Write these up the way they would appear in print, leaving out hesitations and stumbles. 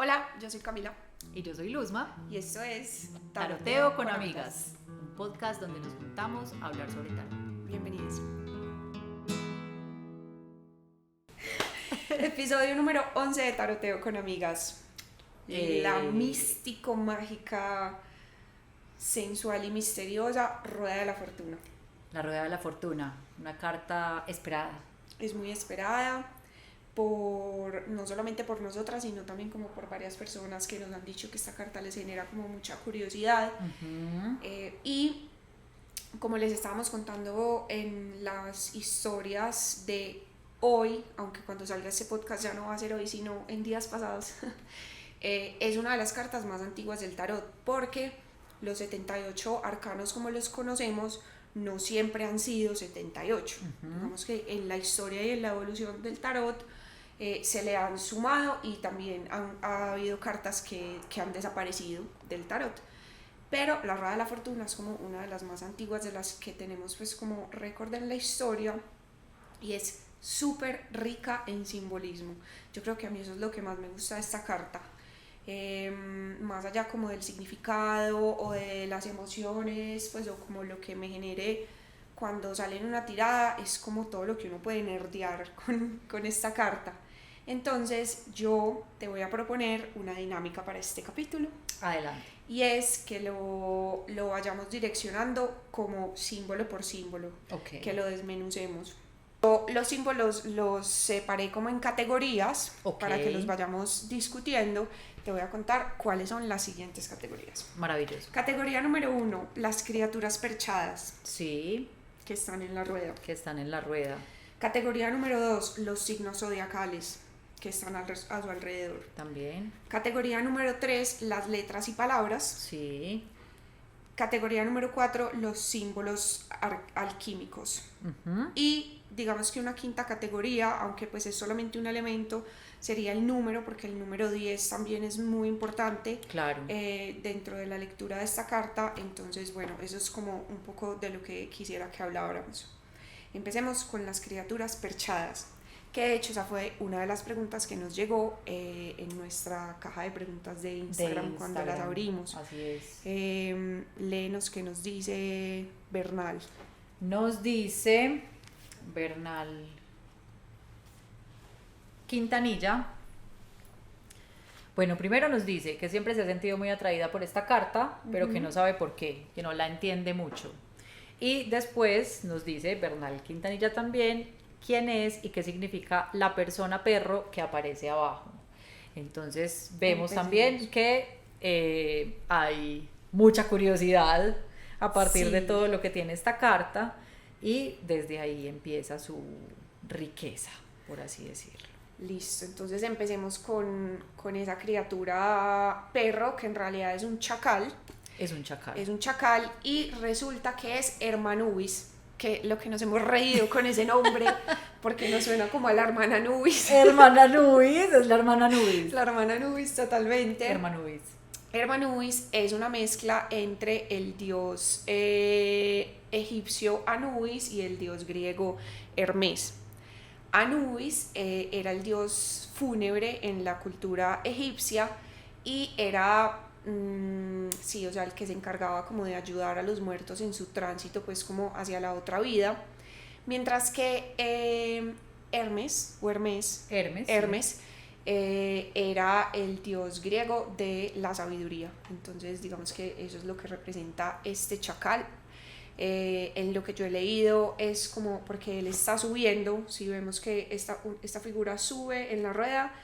Hola, yo soy Camila Y yo soy Luzma. y esto es Taroteo con Amigas, un podcast donde nos juntamos a hablar sobre tarot. Bienvenidos. Episodio número 11 de Taroteo con Amigas. La místico, mágica, sensual y misteriosa Rueda de la Fortuna. La Rueda de la Fortuna, una carta esperada. Es muy esperada no solamente por nosotras, sino también como por varias personas que nos han dicho que esta carta les genera como mucha curiosidad. Y como les estábamos contando en las historias de hoy, aunque cuando salga este podcast ya no va a ser hoy, sino en días pasados, es una de las cartas más antiguas del tarot, porque los 78 arcanos como los conocemos no siempre han sido 78. Digamos que en la historia y en la evolución del tarot se le han sumado y también ha habido cartas que han desaparecido del tarot. Pero la Rueda de la Fortuna es como una de las más antiguas, de las que tenemos pues como récord en la historia, y es súper rica en simbolismo. Yo creo que a mí eso es lo que más me gusta de esta carta. Más allá como del significado o de las emociones, pues, o como lo que me genere cuando sale en una tirada, es como todo lo que uno puede nerdear con esta carta. Entonces yo te voy a proponer una dinámica para este capítulo. Adelante. Y es que lo vayamos direccionando como símbolo por símbolo, Okay. que lo desmenucemos. Los símbolos los separé como en categorías, Okay. para que los vayamos discutiendo. Te voy a contar cuáles son las siguientes categorías. Maravilloso. Categoría número 1, las criaturas perchadas. Sí. Que están en la rueda. Que están en la rueda. Categoría número 2, los signos zodiacales que están a su alrededor. También. Categoría número 3, las letras y palabras. Sí. Categoría número 4, los símbolos alquímicos. Y digamos que una quinta categoría, aunque pues es solamente un elemento, sería el número, porque el número 10 también es muy importante. Claro. Dentro de la lectura de esta carta. Entonces, bueno, eso es como un poco de lo que quisiera que habláramos. Empecemos con las criaturas perchadas, que de hecho esa fue una de las preguntas que nos llegó en nuestra caja de preguntas de Instagram cuando las abrimos. Así es. Léenos qué nos dice Bernal. Nos dice Bernal Quintanilla. Bueno, primero nos dice que siempre se ha sentido muy atraída por esta carta, pero que no sabe por qué, que no la entiende mucho. Y después nos dice Bernal Quintanilla también quién es y qué significa la persona perro que aparece abajo. Entonces vemos también que hay mucha curiosidad a partir de todo lo que tiene esta carta, y desde ahí empieza su riqueza, por así decirlo. Listo, entonces empecemos con esa criatura perro, que en realidad es un chacal. Es un chacal. Es un chacal, y resulta que es Hermanubis, que lo que nos hemos reído con ese nombre, porque nos suena como a la hermana Nubis. Hermana Nubis, es la hermana Nubis. La hermana Nubis, totalmente. Hermanubis. Hermanubis es una mezcla entre el dios egipcio Anubis y el dios griego Hermes. Anubis era el dios fúnebre en la cultura egipcia y era sí, o sea, el que se encargaba como de ayudar a los muertos en su tránsito pues como hacia la otra vida, mientras que Hermes era el dios griego de la sabiduría. Entonces digamos que eso es lo que representa este chacal. En lo que yo he leído es como porque él está subiendo, si vemos que esta figura sube en la rueda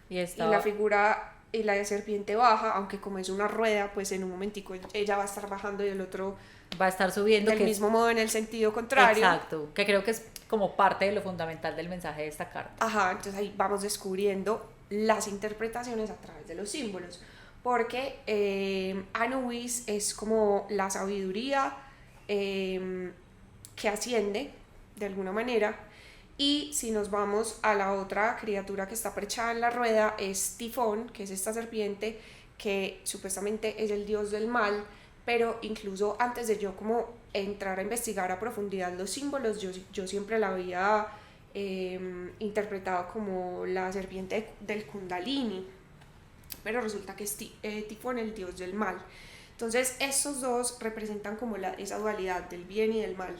y la figura y la serpiente baja, aunque como es una rueda, pues en un momentico ella va a estar bajando y el otro va a estar subiendo del mismo modo en el sentido contrario. Exacto, que creo que es como parte de lo fundamental del mensaje de esta carta. Ajá, entonces ahí vamos descubriendo las interpretaciones a través de los símbolos, porque Anubis es como la sabiduría que asciende de alguna manera. Y si nos vamos a la otra criatura que está perchada en la rueda, es Tifón, que es esta serpiente que supuestamente es el dios del mal, pero incluso antes de yo como entrar a investigar a profundidad los símbolos, yo siempre la había interpretado como la serpiente del Kundalini, pero resulta que es Tifón el dios del mal. Entonces estos dos representan como esa dualidad del bien y del mal,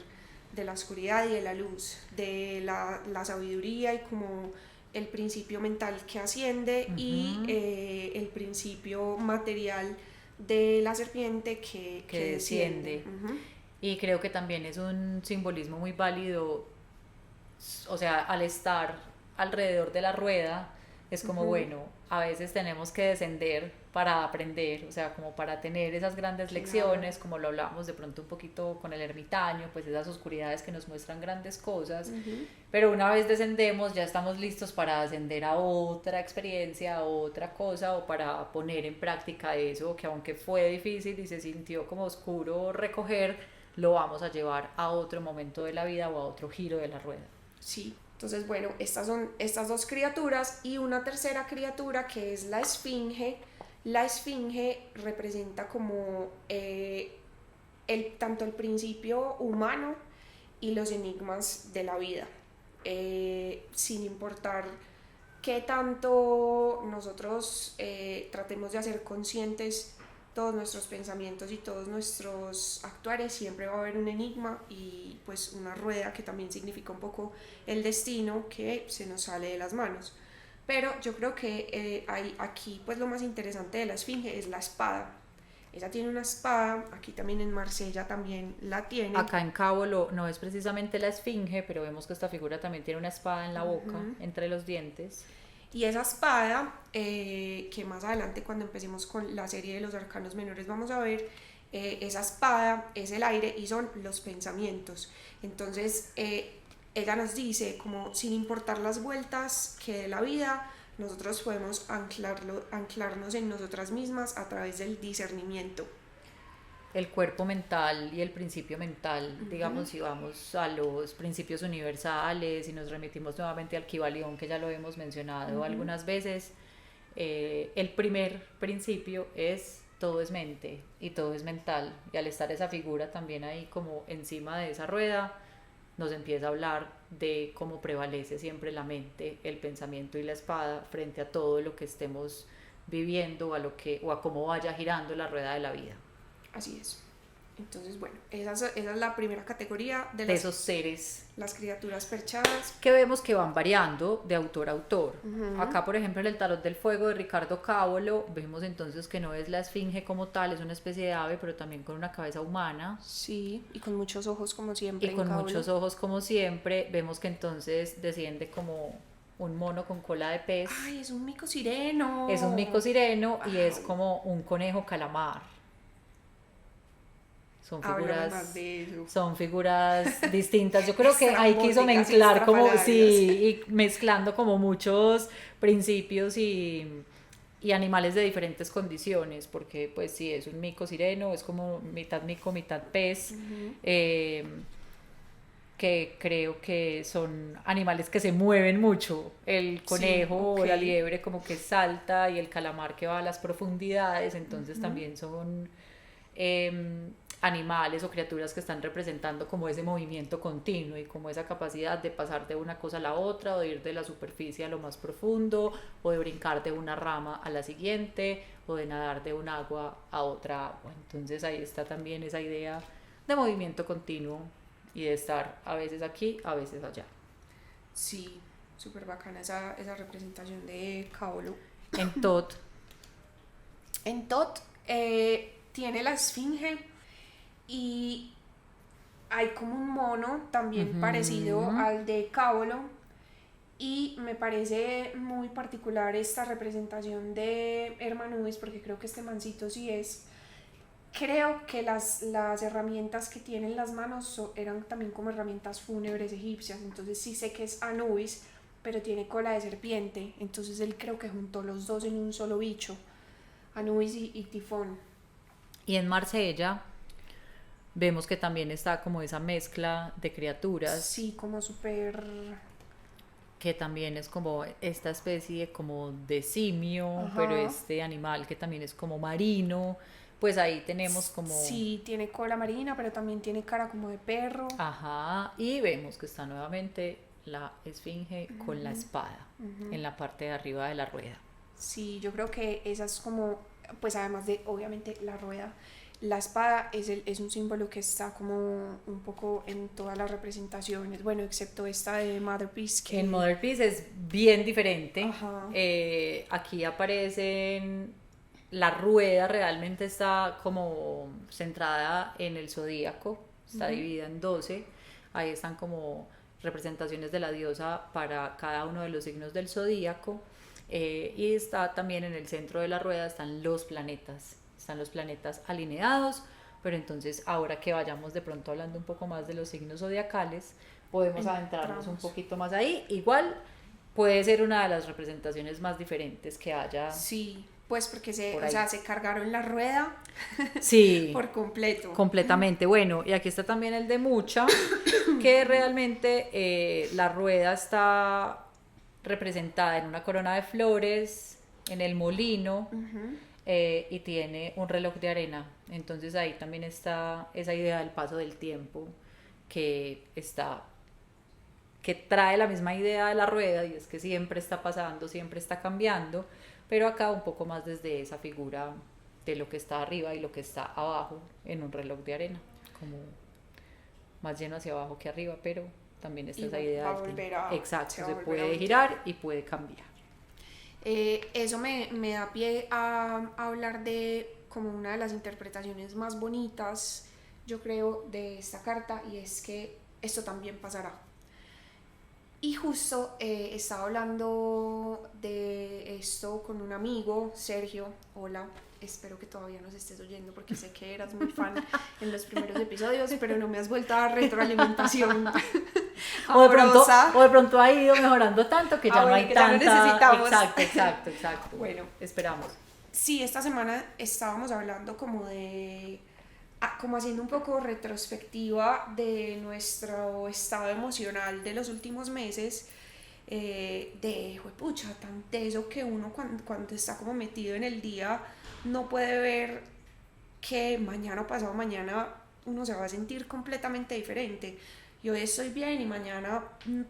de la oscuridad y de la luz, de la sabiduría y como el principio mental que asciende y el principio material de la serpiente que desciende. Y creo que también es un simbolismo muy válido, o sea, al estar alrededor de la rueda, es como, bueno, a veces tenemos que descender para aprender, o sea, como para tener esas grandes lecciones, como lo hablábamos de pronto un poquito con el ermitaño, pues esas oscuridades que nos muestran grandes cosas, pero una vez descendemos ya estamos listos para ascender a otra experiencia, a otra cosa, o para poner en práctica eso, que aunque fue difícil y se sintió como oscuro recoger, lo vamos a llevar a otro momento de la vida o a otro giro de la rueda. Sí. Entonces, bueno, estas son estas dos criaturas y una tercera criatura que es la esfinge. La esfinge representa como tanto el principio humano y los enigmas de la vida, sin importar qué tanto nosotros tratemos de hacer conscientes todos nuestros pensamientos y todos nuestros actuares, siempre va a haber un enigma y pues una rueda que también significa un poco el destino que se nos sale de las manos. Pero yo creo que hay aquí pues lo más interesante de la esfinge es la espada. Ella tiene una espada, aquí también en Marsella también la tiene. Acá en Cabo no es precisamente la esfinge, pero vemos que esta figura también tiene una espada en la boca, entre los dientes. Y esa espada, que más adelante cuando empecemos con la serie de los arcanos menores vamos a ver, esa espada es el aire y son los pensamientos. Entonces ella nos dice como sin importar las vueltas que dé la vida, nosotros podemos anclarnos en nosotras mismas a través del discernimiento. El cuerpo mental y el principio mental, digamos, si vamos a los principios universales y nos remitimos nuevamente al Kybalión, que ya lo hemos mencionado algunas veces, el primer principio es todo es mente y todo es mental, y al estar esa figura también ahí como encima de esa rueda, nos empieza a hablar de cómo prevalece siempre la mente, el pensamiento y la espada frente a todo lo que estemos viviendo o a cómo vaya girando la rueda de la vida. Así es. Entonces, bueno, esa es la primera categoría de esos seres. Las criaturas perchadas. Que vemos que van variando de autor a autor. Acá, por ejemplo, en el Tarot del Fuego de Ricardo Cábolo, vemos entonces que no es la esfinge como tal, es una especie de ave, pero también con una cabeza humana. Sí, y con muchos ojos como siempre. Y con muchos ojos como siempre. Vemos que entonces desciende como un mono con cola de pez. ¡Ay, es un mico sireno! Es un mico sireno y es como un conejo calamar. Son figuras distintas. Yo creo que ahí quiso mezclar como y mezclando como muchos principios y animales de diferentes condiciones, porque pues sí, es un mico sireno, es como mitad mico, mitad pez, que creo que son animales que se mueven mucho. El conejo o la liebre como que salta, y el calamar que va a las profundidades, entonces también son animales o criaturas que están representando como ese movimiento continuo y como esa capacidad de pasar de una cosa a la otra, o de ir de la superficie a lo más profundo, o de brincar de una rama a la siguiente, o de nadar de un agua a otra agua. Entonces ahí está también esa idea de movimiento continuo y de estar a veces aquí, a veces allá. Sí, súper bacana esa representación de Cábolo. En Tot tiene la esfinge y hay como un mono también parecido al de Cábolo, y me parece muy particular esta representación de Hermanubis, porque creo que este mancito sí es. Creo que las herramientas que tiene en las manos eran también como herramientas fúnebres egipcias, entonces sí sé que es Anubis, pero tiene cola de serpiente, entonces él creo que juntó los dos en un solo bicho, Anubis y Tifón. Y en Marsella vemos que también está como esa mezcla de criaturas. Sí, como súper... que también es como esta especie como de simio, pero este animal que también es como marino. Pues ahí tenemos como... Sí, tiene cola marina, pero también tiene cara como de perro. Ajá, y vemos que está nuevamente la esfinge con la espada en la parte de arriba de la rueda. Sí, yo creo que esa es como, pues además de obviamente la rueda, la espada es un símbolo que está como un poco en todas las representaciones, bueno, excepto esta de Mother Peace que... En Mother Peace es bien diferente. Ajá. Aquí aparecen, la rueda realmente está como centrada en el zodíaco, está dividida en 12. Ahí están como representaciones de la diosa para cada uno de los signos del zodíaco. Y está también en el centro de la rueda están los planetas alineados, pero entonces ahora que vayamos de pronto hablando un poco más de los signos zodiacales, podemos adentrarnos un poquito más ahí. Igual puede ser una de las representaciones más diferentes que haya. Sí, pues porque se cargaron la rueda sí, por completo. Completamente. Bueno, y aquí está también el de Mucha, que realmente la rueda está representada en una corona de flores, en el molino, y tiene un reloj de arena. Entonces ahí también está esa idea del paso del tiempo que trae la misma idea de la rueda, y es que siempre está pasando, siempre está cambiando, pero acá un poco más desde esa figura de lo que está arriba y lo que está abajo en un reloj de arena, como más lleno hacia abajo que arriba, pero también está esa idea del tiempo. Exacto, se puede girar y puede cambiar. Eso me da pie a hablar de como una de las interpretaciones más bonitas, yo creo, de esta carta, y es que esto también pasará. Y justo estaba hablando de esto con un amigo, Sergio. Hola, espero que todavía nos estés oyendo porque sé que eras muy fan en los primeros episodios, pero no me has vuelto a dar retroalimentación. O de pronto ha ido mejorando tanto que ya no hay que tanta... ya no necesitamos. Exacto. Bueno, esperamos. Sí, esta semana estábamos hablando como como haciendo un poco retrospectiva de nuestro estado emocional de los últimos meses, juepucha, tan teso que uno cuando está como metido en el día no puede ver que mañana o pasado mañana uno se va a sentir completamente diferente. Y hoy estoy bien y mañana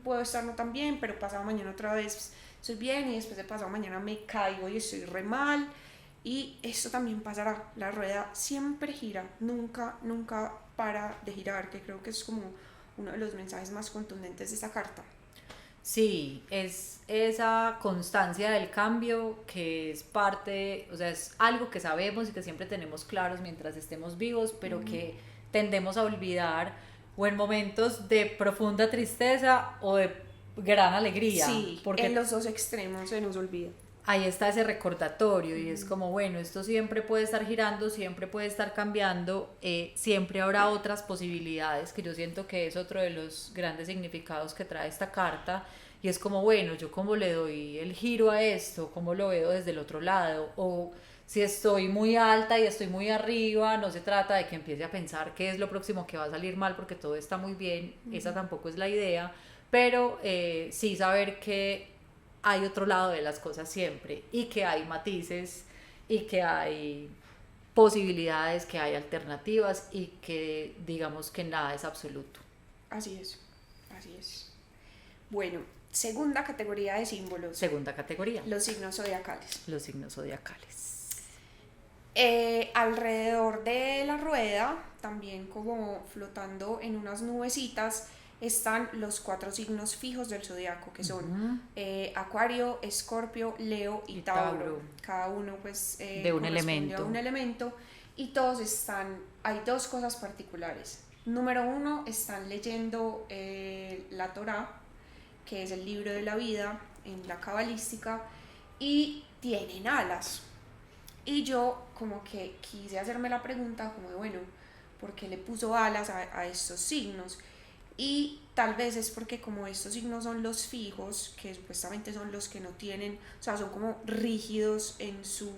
puedo estar no tan bien, pero pasado mañana otra vez estoy bien y después de pasado mañana me caigo y estoy re mal. Y esto también pasará, la rueda siempre gira, nunca para de girar, que creo que es como uno de los mensajes más contundentes de esta carta. Sí, es esa constancia del cambio que es parte, o sea, es algo que sabemos y que siempre tenemos claros mientras estemos vivos, pero que tendemos a olvidar o en momentos de profunda tristeza o de gran alegría. Sí, porque en los dos extremos se nos olvida. Ahí está ese recordatorio y es como, bueno, esto siempre puede estar girando, siempre puede estar cambiando, siempre habrá otras posibilidades, que yo siento que es otro de los grandes significados que trae esta carta, y es como, bueno, yo cómo le doy el giro a esto, cómo lo veo desde el otro lado, o si estoy muy alta y estoy muy arriba, no se trata de que empiece a pensar qué es lo próximo que va a salir mal porque todo está muy bien, esa tampoco es la idea, pero sí saber que hay otro lado de las cosas siempre y que hay matices y que hay posibilidades, que hay alternativas y que digamos que nada es absoluto. Así es. Bueno, segunda categoría de símbolos. Segunda categoría. Los signos zodiacales. Alrededor de la rueda, también como flotando en unas nubecitas, están los 4 signos fijos del zodiaco, que son Acuario, Escorpio, Leo y Tauro. Cada uno pues de un elemento. A un elemento, y todos hay 2 cosas particulares. Número 1, están leyendo la Torá, que es el libro de la vida en la cabalística, y tienen alas. Y yo como que quise hacerme la pregunta como de, bueno, ¿por qué le puso alas a estos signos? Y tal vez es porque como estos signos son los fijos, que supuestamente son los que no tienen, o sea, son como rígidos en su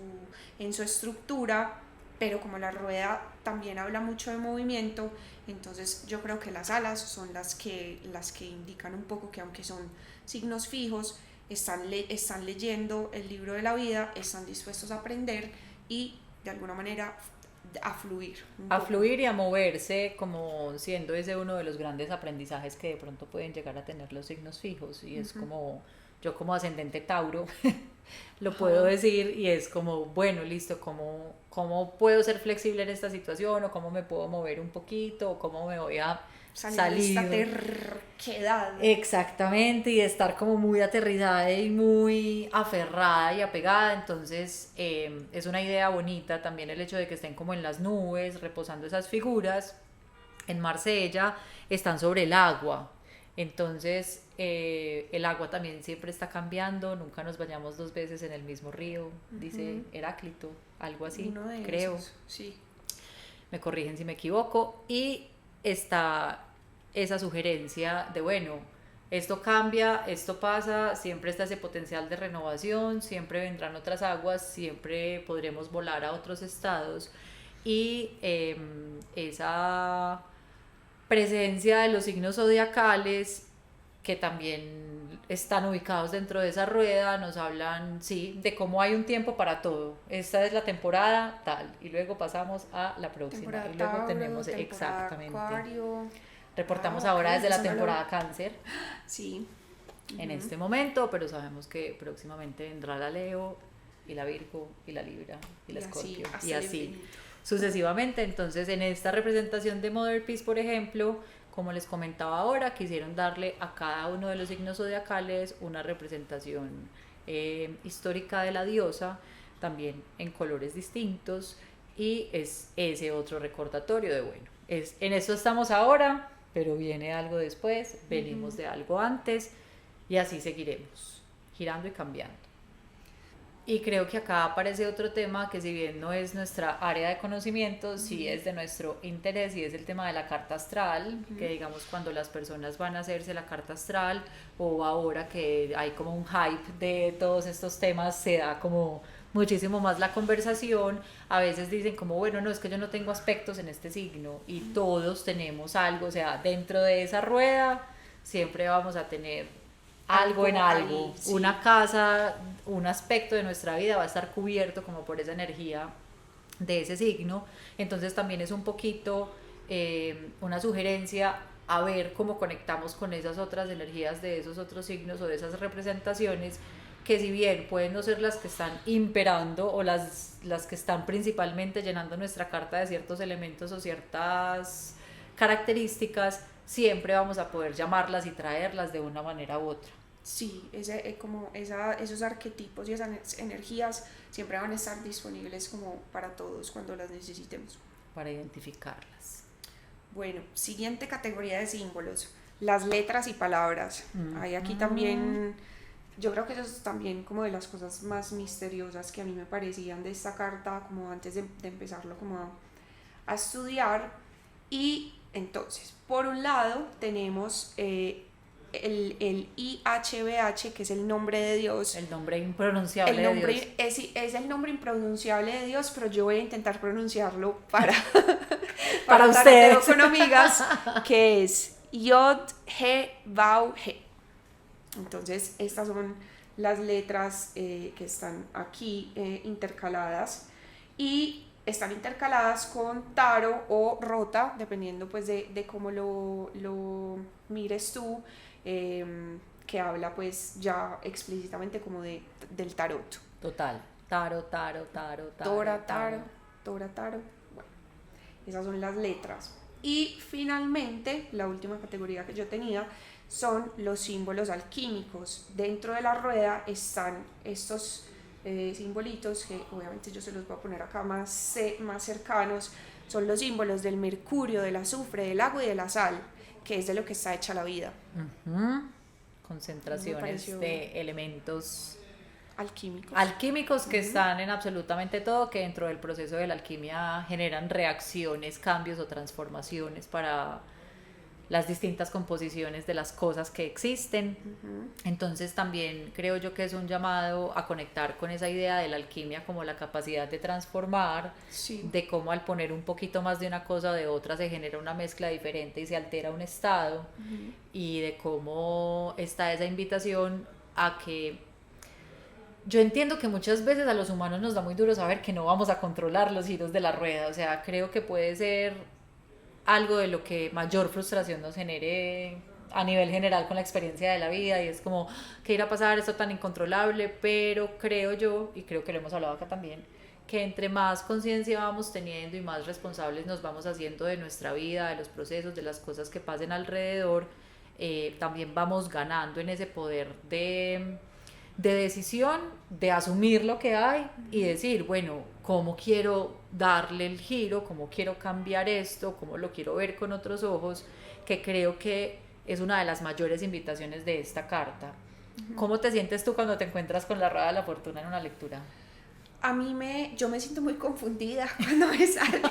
estructura, pero como la rueda también habla mucho de movimiento, entonces yo creo que las alas son las que indican un poco que aunque son signos fijos, están leyendo el libro de la vida, están dispuestos a aprender y de alguna manera a fluir. A fluir y a moverse, como siendo ese uno de los grandes aprendizajes que de pronto pueden llegar a tener los signos fijos, y es como yo como ascendente Tauro lo puedo decir y es como, bueno, listo, ¿cómo puedo ser flexible en esta situación? ¿O cómo me puedo mover un poquito? ¿O cómo me voy a salir? De esta terquedad. Exactamente, y de estar como muy aterrizada y muy aferrada y apegada. Entonces es una idea bonita también el hecho de que estén como en las nubes, reposando esas figuras. En Marsella están sobre el agua. Entonces el agua también siempre está cambiando, nunca nos bañamos 2 veces en el mismo río, dice Heráclito, algo así, Uno de creo. esos, sí. Me corrigen si me equivoco. Y está esa sugerencia de, bueno, esto cambia, esto pasa, siempre está ese potencial de renovación, siempre vendrán otras aguas, siempre podremos volar a otros estados. Y esa presencia de los signos zodiacales que también están ubicados dentro de esa rueda nos hablan, sí, de cómo hay un tiempo para todo. Esta es la temporada tal y luego pasamos a la próxima Temporada y luego Tauro, tenemos temporada exactamente. Acuario. Reportamos Ah, ahora ok, desde la eso no lo- temporada Cáncer Sí. en este momento, pero sabemos que próximamente vendrá la Leo y la Virgo y la Libra y la Y así, Escorpio hasta y el así infinito. sucesivamente. Entonces en esta representación de Mother Peace, por ejemplo, como les comentaba ahora, quisieron darle a cada uno de los signos zodiacales una representación histórica de la diosa, también en colores distintos, y es ese otro recordatorio de, bueno, en esto estamos ahora, pero viene algo después, venimos de algo antes, y así seguiremos, girando y cambiando. Y creo que acá aparece otro tema que, si bien no es nuestra área de conocimiento, sí es de nuestro interés, y es el tema de la carta astral, que digamos cuando las personas van a hacerse la carta astral, o ahora que hay como un hype de todos estos temas, se da como muchísimo más la conversación. A veces dicen como, bueno, no, es que yo no tengo aspectos en este signo, y todos tenemos algo, o sea, dentro de esa rueda siempre vamos a tener algo en algo, ahí, sí. una casa, un aspecto de nuestra vida va a estar cubierto como por esa energía de ese signo. Entonces también es un poquito una sugerencia a ver cómo conectamos con esas otras energías de esos otros signos o de esas representaciones, que si bien pueden no ser las que están imperando o las que están principalmente llenando nuestra carta de ciertos elementos o ciertas características, siempre vamos a poder llamarlas y traerlas de una manera u otra. Sí, esos arquetipos y esas energías siempre van a estar disponibles como para todos cuando las necesitemos. Para identificarlas. Bueno, siguiente categoría de símbolos, las letras y palabras. Hay aquí también, yo creo que eso es también como de las cosas más misteriosas que a mí me parecían de esta carta, como antes de empezarlo como a estudiar. Y entonces, por un lado tenemos el IHBH, que es el nombre de Dios. El nombre impronunciable de Dios. Es el nombre impronunciable de Dios, pero yo voy a intentar pronunciarlo para ustedes. con amigas, que es Yod He Vau He. Entonces, estas son las letras que están aquí intercaladas, y están intercaladas con taro o rota, dependiendo pues de cómo lo mires tú, que habla pues ya explícitamente como del tarot. Total. Taro. Tora, taro. Bueno, esas son las letras. Y finalmente, la última categoría que yo tenía son los símbolos alquímicos. Dentro de la rueda están estos simbolitos, que obviamente yo se los voy a poner acá más cercanos. Son los símbolos del mercurio, del azufre, del agua y de la sal, que es de lo que está hecha la vida. Concentraciones de elementos alquímicos que están en absolutamente todo, que dentro del proceso de la alquimia generan reacciones, cambios o transformaciones para las distintas composiciones de las cosas que existen. Entonces también creo yo que es un llamado a conectar con esa idea de la alquimia como la capacidad de transformar, sí, de cómo al poner un poquito más de una cosa o de otra se genera una mezcla diferente y se altera un estado, y de cómo está esa invitación a que yo entiendo que muchas veces a los humanos nos da muy duro saber que no vamos a controlar los giros de la rueda. O sea, creo que puede ser algo de lo que mayor frustración nos genere a nivel general con la experiencia de la vida y es como, ¿qué irá a pasar? Esto tan incontrolable, pero creo yo, y creo que lo hemos hablado acá también, que entre más conciencia vamos teniendo y más responsables nos vamos haciendo de nuestra vida, de los procesos, de las cosas que pasen alrededor, también vamos ganando en ese poder de decisión, de asumir lo que hay y decir, bueno, ¿cómo quiero darle el giro? ¿Cómo quiero cambiar esto? ¿Cómo lo quiero ver con otros ojos? Que creo que es una de las mayores invitaciones de esta carta. ¿Cómo te sientes tú cuando te encuentras con la rueda de la fortuna en una lectura? Yo me siento muy confundida cuando me sale.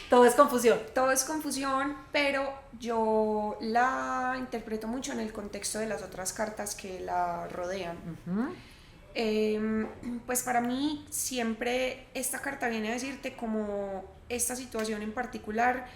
Todo es confusión. Todo es confusión, pero yo la interpreto mucho en el contexto de las otras cartas que la rodean. Pues para mí siempre esta carta viene a decirte como esta situación en particular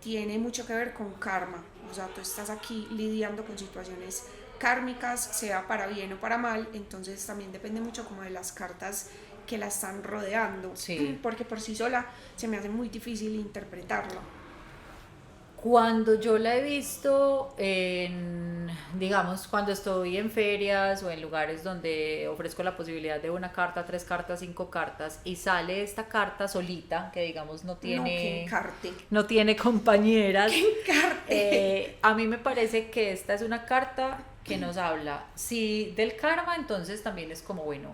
tiene mucho que ver con karma. O sea, tú estás aquí lidiando con situaciones kármicas, sea para bien o para mal, entonces también depende mucho como de las cartas que la están rodeando, sí. Porque por sí sola se me hace muy difícil interpretarla. Cuando yo la he visto digamos, cuando estoy en ferias o en lugares donde ofrezco la posibilidad de una carta, 3 cartas, 5 cartas y sale esta carta solita, que digamos no tiene compañeras, a mí me parece que esta es una carta que nos habla, sí, del karma, entonces también es como, bueno,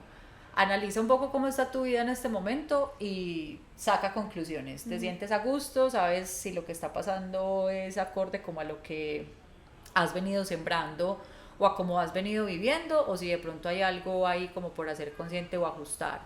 analiza un poco cómo está tu vida en este momento y saca conclusiones. Te sientes a gusto, sabes si lo que está pasando es acorde como a lo que has venido sembrando o a cómo has venido viviendo, o si de pronto hay algo ahí como por hacer consciente o ajustar.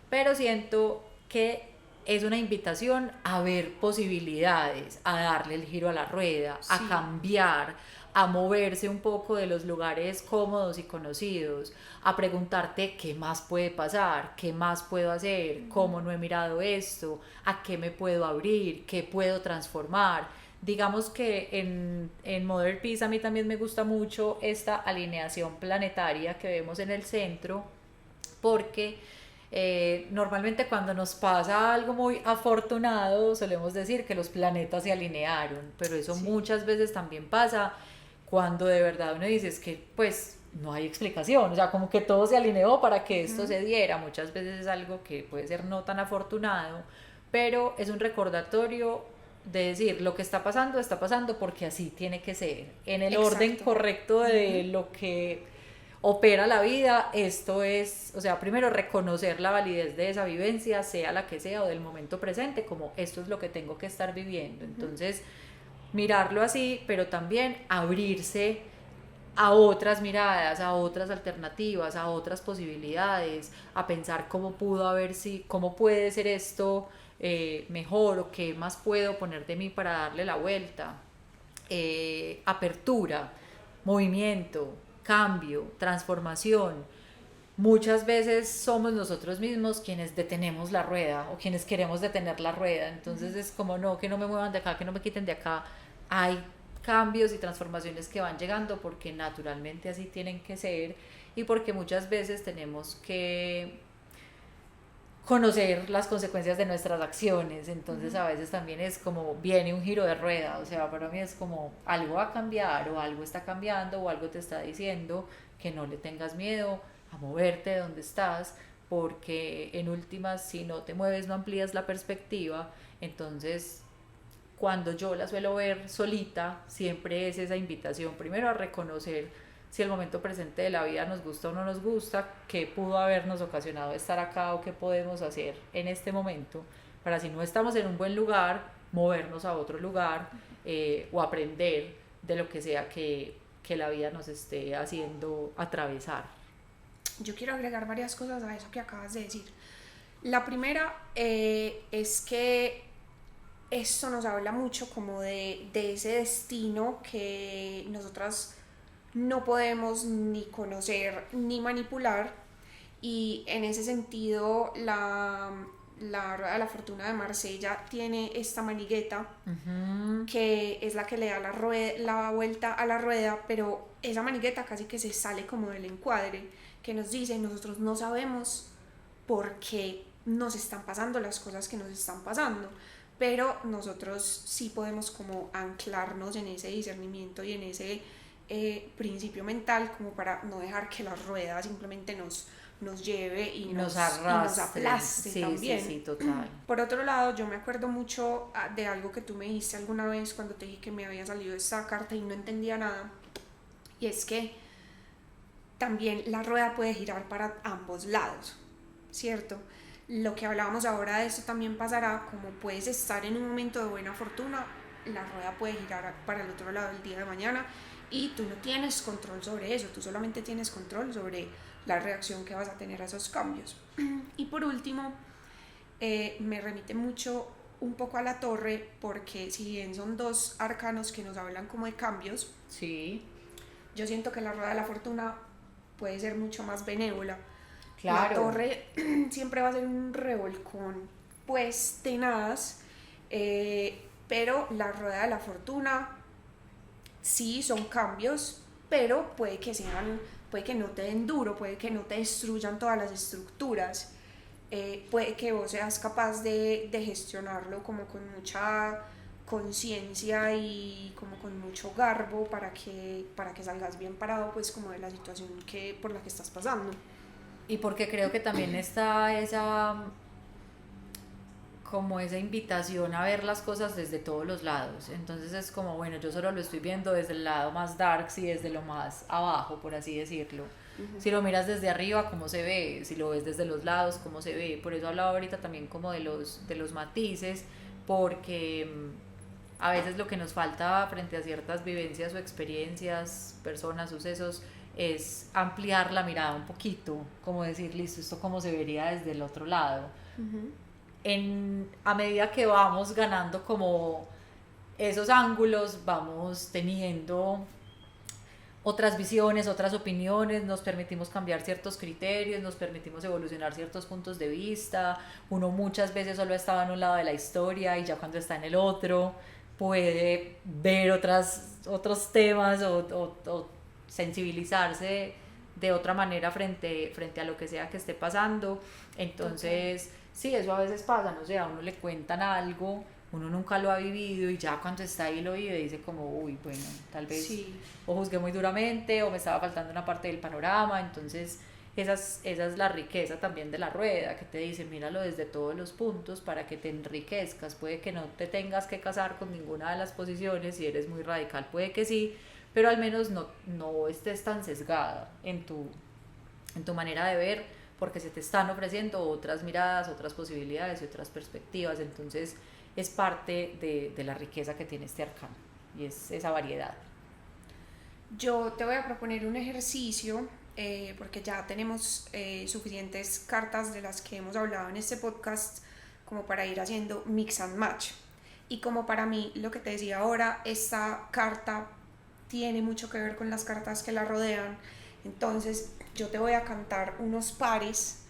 Pero siento que es una invitación a ver posibilidades, a darle el giro a la rueda, sí, a cambiar, a moverse un poco de los lugares cómodos y conocidos, a preguntarte qué más puede pasar, qué más puedo hacer, cómo no he mirado esto, a qué me puedo abrir, qué puedo transformar. Digamos que en Mother Peace a mí también me gusta mucho esta alineación planetaria que vemos en el centro, porque normalmente cuando nos pasa algo muy afortunado solemos decir que los planetas se alinearon, pero eso sí, muchas veces también pasa cuando de verdad uno dice es que pues no hay explicación, o sea, como que todo se alineó para que esto se diera. Muchas veces es algo que puede ser no tan afortunado, pero es un recordatorio de decir lo que está pasando porque así tiene que ser, en el orden correcto de lo que opera la vida. Esto es, o sea, primero reconocer la validez de esa vivencia, sea la que sea, o del momento presente, como esto es lo que tengo que estar viviendo. Entonces, mirarlo así, pero también abrirse a otras miradas, a otras alternativas, a otras posibilidades, a pensar cómo cómo puede ser esto mejor, o qué más puedo poner de mí para darle la vuelta. Apertura, movimiento, cambio, transformación. Muchas veces somos nosotros mismos quienes detenemos la rueda o quienes queremos detener la rueda, entonces es como no, que no me muevan de acá, que no me quiten de acá. Hay cambios y transformaciones que van llegando porque naturalmente así tienen que ser y porque muchas veces tenemos que conocer las consecuencias de nuestras acciones. Entonces a veces también es como viene un giro de rueda, o sea, para mí es como algo va a cambiar o algo está cambiando o algo te está diciendo que no le tengas miedo a moverte de donde estás, porque en últimas si no te mueves no amplías la perspectiva. Entonces cuando yo la suelo ver solita siempre es esa invitación primero a reconocer si el momento presente de la vida nos gusta o no nos gusta, qué pudo habernos ocasionado estar acá o qué podemos hacer en este momento para, si no estamos en un buen lugar, movernos a otro lugar o aprender de lo que sea que la vida nos esté haciendo atravesar. Yo quiero agregar varias cosas a eso que acabas de decir. La primera es que esto nos habla mucho como de ese destino que nosotras no podemos ni conocer ni manipular, y en ese sentido la rueda de la fortuna de Marsella tiene esta manigueta que es la que le da la vuelta a la rueda, pero esa manigueta casi que se sale como del encuadre, que nos dice nosotros no sabemos por qué nos están pasando las cosas que nos están pasando, pero nosotros sí podemos como anclarnos en ese discernimiento y en ese principio mental como para no dejar que la rueda simplemente nos lleve y nos aplaste sí, también. Sí, total. Por otro lado, yo me acuerdo mucho de algo que tú me dijiste alguna vez cuando te dije que me había salido esta carta y no entendía nada, y es que también la rueda puede girar para ambos lados, ¿cierto? Lo que hablábamos ahora de eso también pasará, como puedes estar en un momento de buena fortuna, la rueda puede girar para el otro lado el día de mañana y tú no tienes control sobre eso, tú solamente tienes control sobre la reacción que vas a tener a esos cambios. Y por último, me remite mucho un poco a la torre, porque si bien son dos arcanos que nos hablan como de cambios, sí, yo siento que la rueda de la fortuna puede ser mucho más benévola. claro. La torre siempre va a ser un revolcón pues tenaz, pero la rueda de la fortuna sí son cambios, pero puede que no te den duro, puede que no te destruyan todas las estructuras, puede que vos seas capaz de gestionarlo como con mucha conciencia y como con mucho garbo para que salgas bien parado pues como de la situación por la que estás pasando. Y porque creo que también está como esa invitación a ver las cosas desde todos los lados. Entonces es como, bueno, yo solo lo estoy viendo desde el lado más darks y desde lo más abajo, por así decirlo. Uh-huh. Si lo miras desde arriba, cómo se ve, si lo ves desde los lados, cómo se ve. Por eso hablaba ahorita también como de los matices, porque a veces lo que nos falta frente a ciertas vivencias o experiencias, personas, sucesos, es ampliar la mirada un poquito, como decir, listo, esto cómo se vería desde el otro lado. Uh-huh. A medida que vamos ganando como esos ángulos, vamos teniendo otras visiones, otras opiniones, nos permitimos cambiar ciertos criterios, nos permitimos evolucionar ciertos puntos de vista. Uno muchas veces solo estaba en un lado de la historia y ya cuando está en el otro puede ver otros temas o sensibilizarse de otra manera frente a lo que sea que esté pasando. Entonces, sí, eso a veces pasa, no sé, a uno le cuentan algo, uno nunca lo ha vivido y ya cuando está ahí lo vive dice como, uy, bueno, tal vez sí, o juzgué muy duramente o me estaba faltando una parte del panorama. Entonces esa es la riqueza también de la rueda, que te dice, míralo desde todos los puntos para que te enriquezcas. Puede que no te tengas que casar con ninguna de las posiciones, si eres muy radical puede que sí, pero al menos no estés tan sesgada en tu manera de ver, porque se te están ofreciendo otras miradas, otras posibilidades y otras perspectivas. Entonces es parte de la riqueza que tiene este arcano y es esa variedad. Yo te voy a proponer un ejercicio, porque ya tenemos suficientes cartas de las que hemos hablado en este podcast como para ir haciendo mix and match. Y como para mí, lo que te decía ahora, esta carta tiene mucho que ver con las cartas que la rodean. Entonces yo te voy a cantar unos pares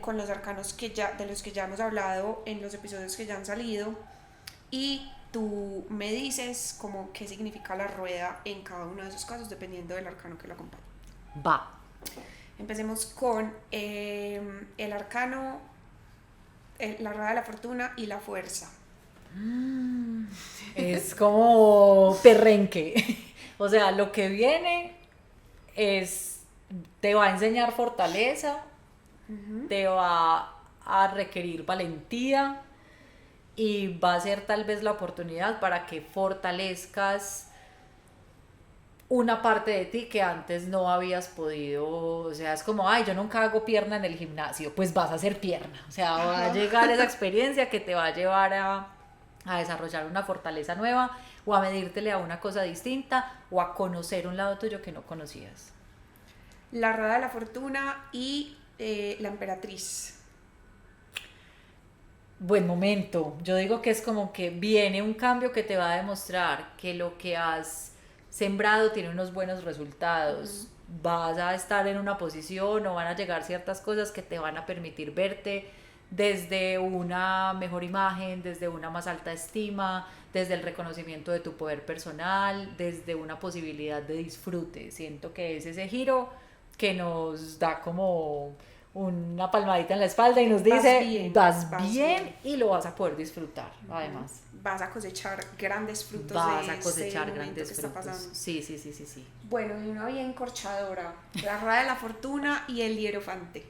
con los arcanos de los que ya hemos hablado en los episodios que ya han salido, y tú me dices como qué significa la rueda en cada uno de esos casos dependiendo del arcano que la acompañe. Va. Empecemos con el arcano, la rueda de la fortuna y la fuerza. Es como perrenque. O sea, lo que viene te va a enseñar fortaleza, uh-huh, te va a requerir valentía y va a ser tal vez la oportunidad para que fortalezcas una parte de ti que antes no habías podido. O sea, es como, ay, yo nunca hago pierna en el gimnasio, pues vas a hacer pierna. O sea, va a llegar esa experiencia que te va a llevar a desarrollar una fortaleza nueva, o a medírtele a una cosa distinta, o a conocer un lado tuyo que no conocías. La rueda de la fortuna y la emperatriz. Buen momento. Yo digo que es como que viene un cambio que te va a demostrar que lo que has sembrado tiene unos buenos resultados. Uh-huh. Vas a estar en una posición o van a llegar ciertas cosas que te van a permitir verte desde una mejor imagen, desde una más alta estima, desde el reconocimiento de tu poder personal, desde una posibilidad de disfrute. Siento que es ese giro que nos da como una palmadita en la espalda y nos dice, vas bien y lo vas a poder disfrutar, además. Vas a cosechar grandes frutos vas de a cosechar este grandes que frutos. Está pasando. Sí. Bueno, y una bien corchadora, la rueda de la fortuna y el hierofante.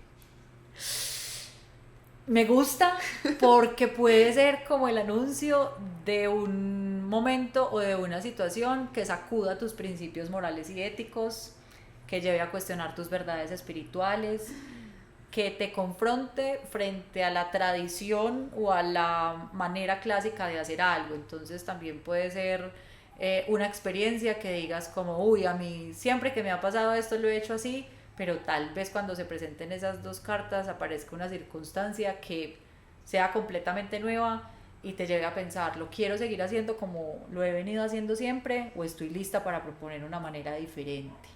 Me gusta porque puede ser como el anuncio de un momento o de una situación que sacuda tus principios morales y éticos, que lleve a cuestionar tus verdades espirituales, que te confronte frente a la tradición o a la manera clásica de hacer algo. Entonces también puede ser una experiencia que digas como, uy, a mí siempre que me ha pasado esto lo he hecho así, pero tal vez cuando se presenten esas dos cartas aparezca una circunstancia que sea completamente nueva y te lleve a pensar, ¿lo quiero seguir haciendo como lo he venido haciendo siempre o estoy lista para proponer una manera diferente?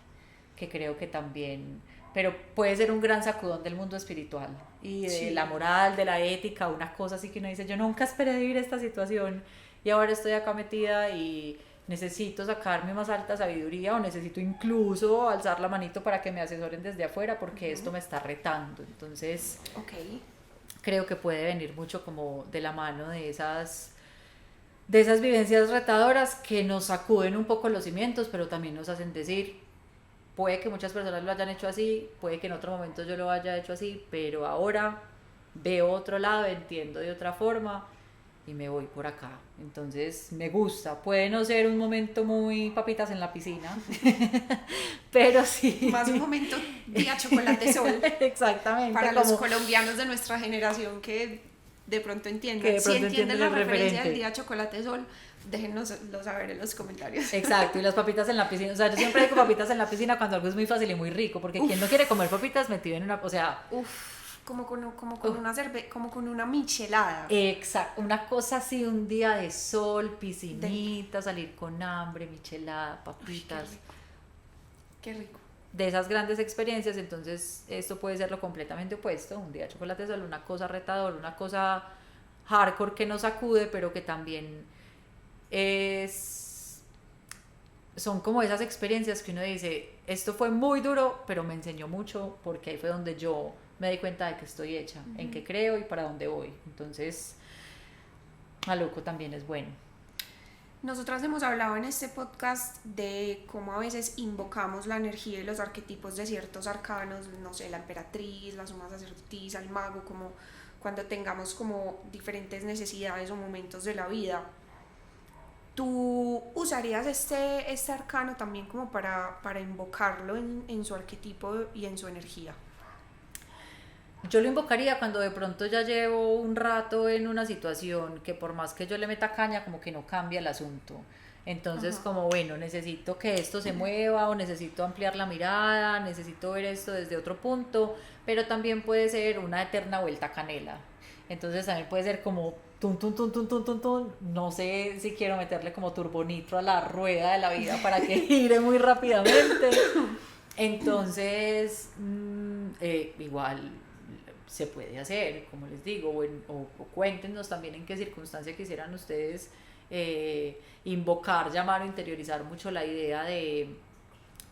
Que creo que también, pero puede ser un gran sacudón del mundo espiritual y de la moral, de la ética, una cosa así que uno dice, yo nunca esperé vivir esta situación y ahora estoy acá metida y necesito sacar mi más alta sabiduría o necesito incluso alzar la manito para que me asesoren desde afuera porque esto me está retando. Entonces, creo que puede venir mucho como de la mano de esas vivencias retadoras que nos sacuden un poco los cimientos, pero también nos hacen decir, puede que muchas personas lo hayan hecho así, puede que en otro momento yo lo haya hecho así, pero ahora veo otro lado, entiendo de otra forma y me voy por acá. Entonces me gusta, puede no ser un momento muy papitas en la piscina, pero sí. Más un momento día chocolate sol. Exactamente. Para los colombianos de nuestra generación que de pronto entienden. Si entienden la referencia del día chocolate sol, déjennoslo saber en los comentarios. Exacto, y las papitas en la piscina. O sea, yo siempre digo papitas en la piscina cuando algo es muy fácil y muy rico, porque quien no quiere comer papitas metido en una, o sea... Como con una michelada. Exacto, una cosa así, un día de sol, piscinita, salir con hambre, michelada, papitas. Uy, qué rico. De esas grandes experiencias, entonces esto puede ser lo completamente opuesto, un día de chocolate solo, una cosa retadora, una cosa hardcore que nos sacude, pero que también son como esas experiencias que uno dice, esto fue muy duro, pero me enseñó mucho, porque ahí fue donde yo me di cuenta de que estoy hecha, en qué creo y para dónde voy. Entonces, maluco también es bueno. Nosotras hemos hablado en este podcast de cómo a veces invocamos la energía y los arquetipos de ciertos arcanos, no sé, la emperatriz, la suma sacerdotisa, el mago, como cuando tengamos como diferentes necesidades o momentos de la vida. ¿Tú usarías este arcano también como para invocarlo en su arquetipo y en su energía? Yo lo invocaría cuando de pronto ya llevo un rato en una situación que por más que yo le meta caña, como que no cambia el asunto. Entonces, como bueno, necesito que esto se mueva o necesito ampliar la mirada, necesito ver esto desde otro punto, pero también puede ser una eterna vuelta canela. Entonces también puede ser como tun, tun, tun, tun, tun, tun, tun. No sé si quiero meterle como turbonitro a la rueda de la vida para que gire muy rápidamente. Entonces, igual se puede hacer, como les digo, o cuéntenos también en qué circunstancia quisieran ustedes invocar, llamar o interiorizar mucho la idea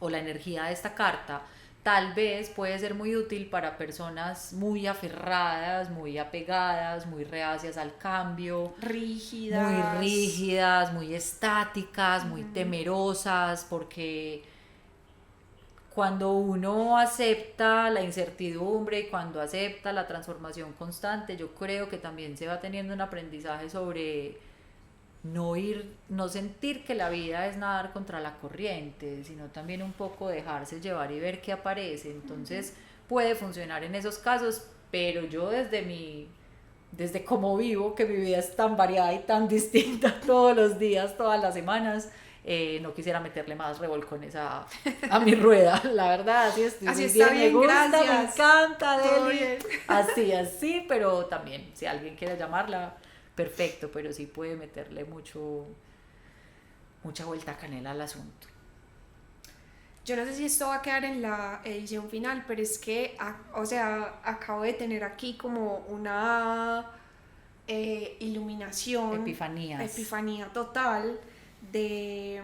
o la energía de esta carta. Tal vez puede ser muy útil para personas muy aferradas, muy apegadas, muy reacias al cambio, rígidas, muy estáticas, muy temerosas, porque cuando uno acepta la incertidumbre y cuando acepta la transformación constante, yo creo que también se va teniendo un aprendizaje sobre no sentir que la vida es nadar contra la corriente, sino también un poco dejarse llevar y ver qué aparece. Entonces puede funcionar en esos casos, pero yo desde cómo vivo, que mi vida es tan variada y tan distinta todos los días, todas las semanas, no quisiera meterle más revolcones a mi rueda, la verdad, así está bien, me gusta, gracias. me encanta, Deli, así, pero también, si alguien quiere llamarla, perfecto, pero sí puede meterle mucha vuelta canela al asunto. Yo no sé si esto va a quedar en la edición final, pero es que, acabo de tener aquí como una iluminación, epifanía total, de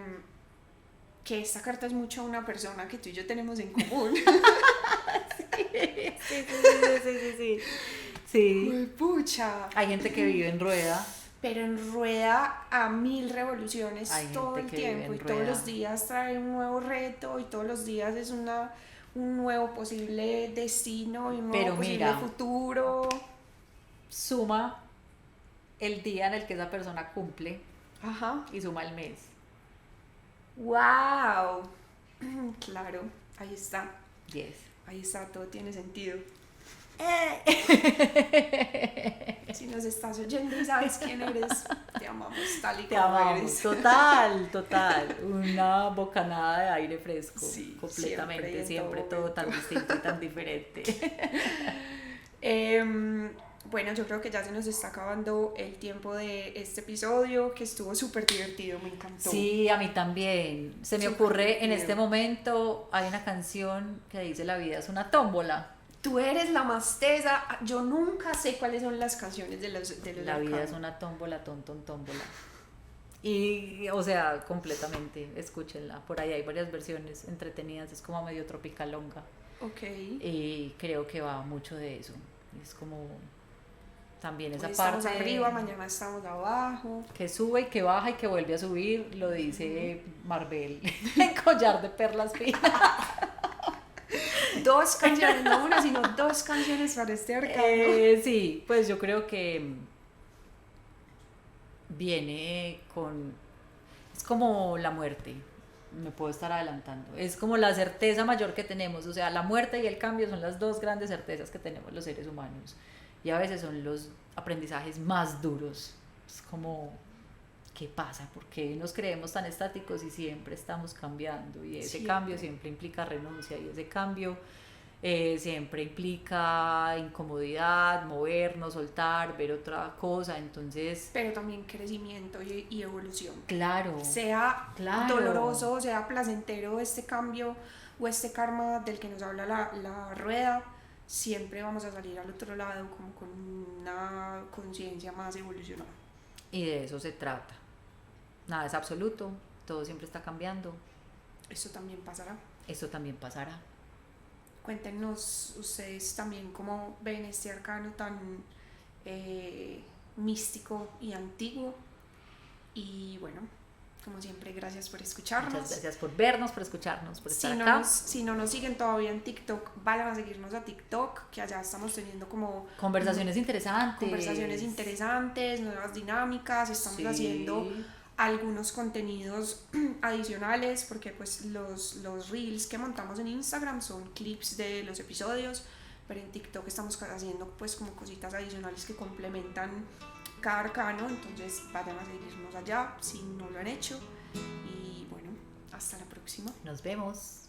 que esta carta es mucho a una persona que tú y yo tenemos en común. Sí. Sí. Pucha. Hay gente que vive en rueda. Pero en rueda a 1000 revoluciones Hay todo el gente que vive tiempo en y todos rueda. los días trae un nuevo reto y todos los días es un nuevo posible destino y un nuevo Pero posible mira, futuro. suma el día en el que esa persona cumple Ajá. y suma el mes. ¡Wow! Claro, ahí está. Yes. Ahí está, todo tiene sentido. Si nos estás oyendo y sabes quién eres, te amamos tal y Te como amamos, eres. total. Una bocanada de aire fresco. Sí, completamente, siempre todo todo tan distinto y tan diferente. Bueno, yo creo que ya se nos está acabando el tiempo de este episodio, que estuvo súper divertido, me encantó. Sí, a mí también. Se me Súper ocurre en divertido. este momento, hay una canción que dice la vida es una tómbola. Tú eres la más tesa, yo nunca sé cuáles son las canciones de los La vida Arcano. es una tómbola, tómbola. Y, o sea, completamente, escúchenla. Por ahí hay varias versiones entretenidas, es como medio tropicalonga. Ok. Y creo que va mucho de eso. Es como también esa Hoy parte estamos arriba, mañana estamos abajo. que sube y que baja y que vuelve a subir, lo dice Marvel en Collar de Perlas Finas. 2 canciones, no una, sino 2 canciones para este Arcano. Sí, pues yo creo que viene con... Es como la muerte, me puedo estar adelantando. Es como la certeza mayor que tenemos, o sea, la muerte y el cambio son las 2 grandes certezas que tenemos los seres humanos. Y a veces son los aprendizajes más duros. Es como, ¿qué pasa? ¿Por qué nos creemos tan estáticos y siempre estamos cambiando? Y ese Siempre. cambio siempre implica renuncia y ese cambio siempre implica incomodidad, movernos, soltar, ver otra cosa. Entonces, Pero también crecimiento y evolución. claro, Sea claro. doloroso, sea placentero este cambio o este karma del que nos habla la rueda, siempre vamos a salir al otro lado como con una conciencia más evolucionada. Y de eso se trata. Nada es absoluto, todo siempre está cambiando. Eso también pasará. Eso también pasará. Cuéntenos ustedes también cómo ven este arcano tan místico y antiguo. Y bueno, como siempre, gracias por escucharnos. Muchas gracias por vernos, por escucharnos, por estar Si acá. si no nos siguen todavía en TikTok, vayan a seguirnos a TikTok, que allá estamos teniendo como Conversaciones interesantes, nuevas dinámicas, estamos Sí. haciendo algunos contenidos adicionales, porque pues los reels que montamos en Instagram son clips de los episodios, pero en TikTok estamos haciendo pues como cositas adicionales que complementan cada arcano, entonces vayan a seguirnos allá si no lo han hecho y bueno, hasta la próxima. Nos vemos.